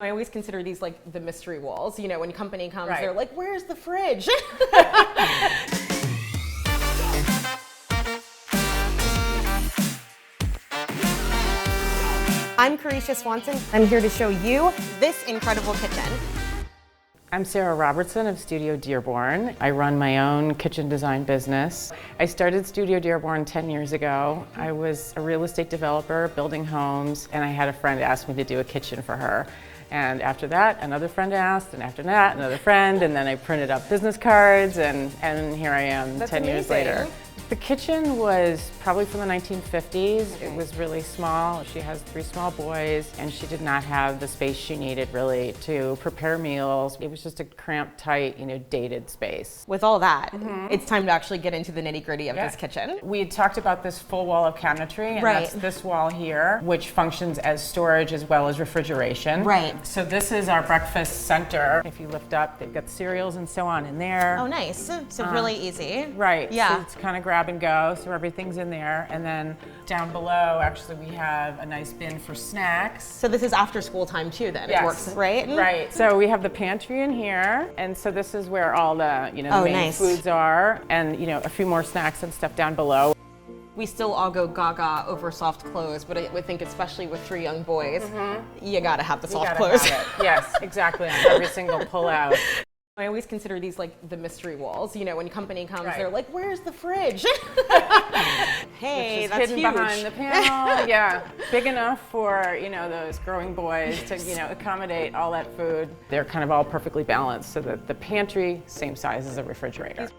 I always consider these like the mystery walls. You know, when company comes, Right. they're like, where's the fridge? I'm Carisha Swanson. I'm here to show you this incredible kitchen. I'm Sarah Robertson of Studio Dearborn. I run my own kitchen design business. I started Studio Dearborn 10 years ago. I was a real estate developer building homes, and I had a friend ask me to do a kitchen for her. And after that, another friend asked, and after that, another friend, and then I printed up business cards, and here I am. That's 10 years amazing. later. The kitchen was probably from the 1950s. It was really small. She has 3 small boys, and she did not have the space she needed really to prepare meals. It was just a cramped, tight, dated space. With all that, it's time to actually get into the nitty-gritty of this kitchen. We had talked about this full wall of cabinetry, and Right. that's this wall here, which functions as storage as well as refrigeration. Right. So this is our breakfast center. If you lift up, they've got cereals and so on in there. Oh, nice. So really easy. Right. Yeah. So it's kind of grab and go, so everything's in there. And then down below, actually, we have a nice bin for snacks. So this is after school time too then? Yes. It works, right? Right. So we have the pantry in here, and so this is where all the, the main nice. foods are, and, a few more snacks and stuff down below. We still all go gaga over soft clothes, but I would think especially with 3 young boys, you gotta have the You soft gotta clothes. have it. Yes, exactly, on every single pull out. I always consider these like the mystery walls. You know, when company comes, Right. they're like, where's the fridge? Hey, Which is that's hidden huge. behind the panel. Yeah, big enough for those growing boys to accommodate all that food. They're kind of all perfectly balanced, so that the pantry same size as a refrigerator.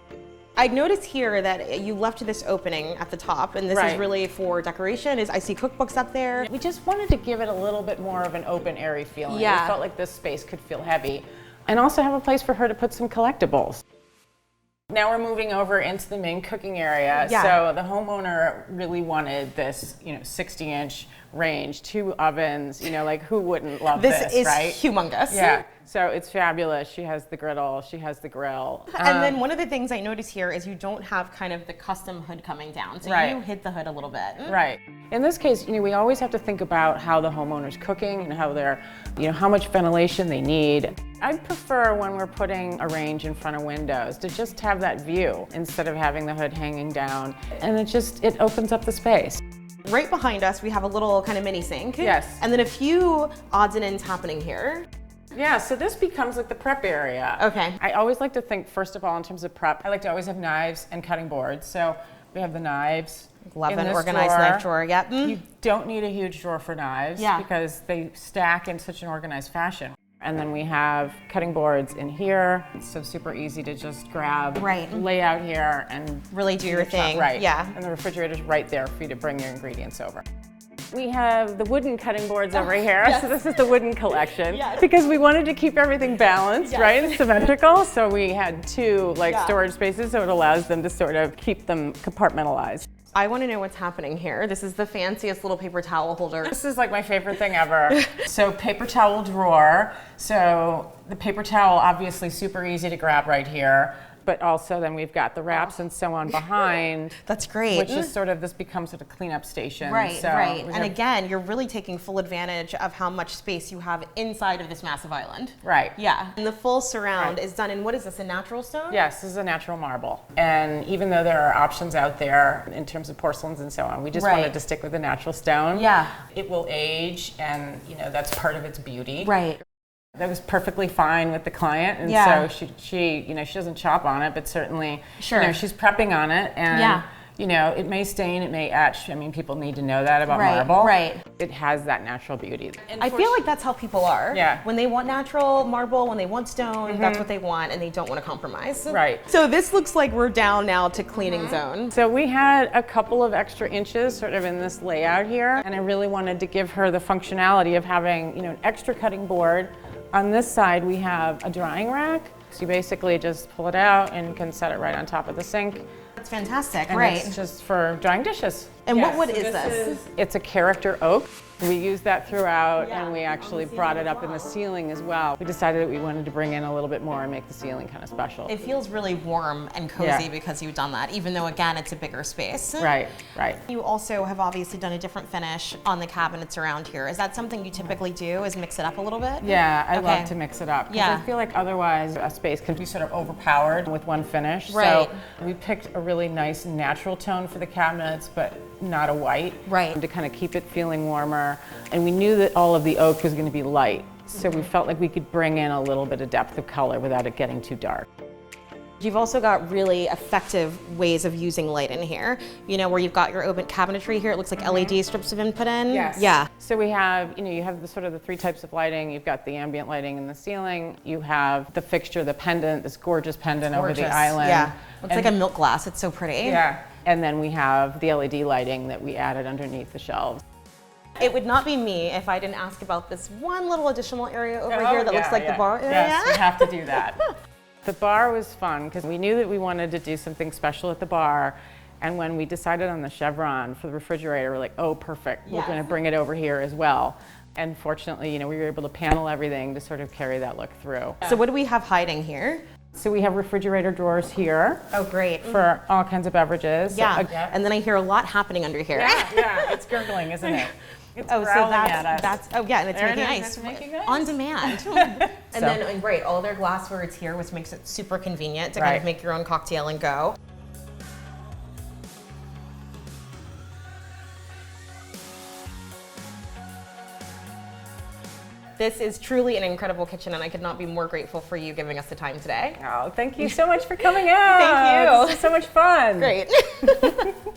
I noticed here that you left this opening at the top, and this is Right. really for decoration. I see cookbooks up there. We just wanted to give it a little bit more of an open, airy feeling. Yeah. We felt like this space could feel heavy, and also have a place for her to put some collectibles. Now we're moving over into the main cooking area. Yeah. So the homeowner really wanted this, 60-inch range, 2 ovens. Like who wouldn't love this, This is right? humongous. Yeah. So it's fabulous. She has the griddle. She has the grill. And then one of the things I notice here is you don't have kind of the custom hood coming down. So Right. you hit the hood a little bit. Right. In this case, we always have to think about how the homeowner's cooking and how they're, how much ventilation they need. I prefer when we're putting a range in front of windows to just have that view instead of having the hood hanging down. And it opens up the space. Right behind us, we have a little kind of mini sink. Yes. And then a few odds and ends happening here. Yeah, so this becomes like the prep area. Okay. I always like to think, first of all, in terms of prep, I like to always have knives and cutting boards. So we have the knives. Love in an this organized drawer. knife drawer. Yep. You don't need a huge drawer for knives Yeah. because they stack in such an organized fashion. And then we have cutting boards in here. It's so super easy to just grab, Right. lay out here, and Really do your chop. thing. Right. Yeah. And the refrigerator's right there for you to bring your ingredients over. We have the wooden cutting boards over here. yes. So this is the wooden collection. Yes. Because we wanted to keep everything balanced, Yes. right? And symmetrical. So we had 2 Yeah. storage spaces, so it allows them to sort of keep them compartmentalized. I want to know what's happening here. This is the fanciest little paper towel holder. This is like my favorite thing ever. So paper towel drawer. So the paper towel, obviously super easy to grab right here. But also then we've got the wraps and so on behind. That's great. Which is this becomes sort of cleanup station. Right, So right. we And have- again, you're really taking full advantage of how much space you have inside of this massive island. Right. Yeah. And the full surround Right. is done in, what is this, a natural stone? Yes, this is a natural marble. And even though there are options out there in terms of porcelains and so on, we just Right. wanted to stick with the natural stone. Yeah. It will age, and that's part of its beauty. Right. That was perfectly fine with the client, and Yeah. so she she doesn't chop on it, but certainly Sure. she's prepping on it, and Yeah. it may stain, it may etch. I mean, people need to know that about Right, marble. right. It has that natural beauty. I feel like that's how people are. Yeah. When they want natural marble, when they want stone, that's what they want, and they don't want to compromise. Right. So this looks like we're down now to cleaning zone. So we had a couple of extra inches sort of in this layout here, and I really wanted to give her the functionality of having an extra cutting board. On this side, we have a drying rack. So you basically just pull it out and you can set it right on top of the sink. That's fantastic, And right? it's just for drying dishes. And what wood so is this? It's a character oak. We used that throughout, and we actually brought it up in the ceiling as well. We decided that we wanted to bring in a little bit more and make the ceiling kind of special. It feels really warm and cozy because you've done that, even though again it's a bigger space. Right, right. You also have obviously done a different finish on the cabinets around here. Is that something you typically do, is mix it up a little bit? Yeah, I love to mix it up. Yeah. I feel like otherwise a space can be sort of overpowered with one finish. Right. So we picked a really nice natural tone for the cabinets, but not a white. Right. To kind of keep it feeling warmer. And we knew that all of the oak was going to be light. So we felt like we could bring in a little bit of depth of color without it getting too dark. You've also got really effective ways of using light in here. You know, where you've got your open cabinetry here, it looks like LED strips have been put in. Yes. Yeah. So we have, you have the sort of the three types of lighting. You've got the ambient lighting in the ceiling. You have the fixture, the pendant, this gorgeous pendant over the island. Yeah. Looks like a milk glass. It's so pretty. Yeah. And then we have the LED lighting that we added underneath the shelves. It would not be me if I didn't ask about this one little additional area over here that looks like the bar area. Yes, we have to do that. The bar was fun because we knew that we wanted to do something special at the bar. And when we decided on the chevron for the refrigerator, we're like, oh, perfect. We're going to bring it over here as well. And fortunately, we were able to panel everything to sort of carry that look through. So what do we have hiding here? So we have refrigerator drawers here. Oh, great. For all kinds of beverages. Yeah. And then I hear a lot happening under here. Yeah, it's gurgling, isn't it? It's so that's and it's there making it is. ice. It's making ice. On demand. And then great, all their glassware is here, which makes it super convenient to kind of make your own cocktail and go. This is truly an incredible kitchen, and I could not be more grateful for you giving us the time today. Oh, thank you so much for coming out. Thank you. This is so much fun. Great.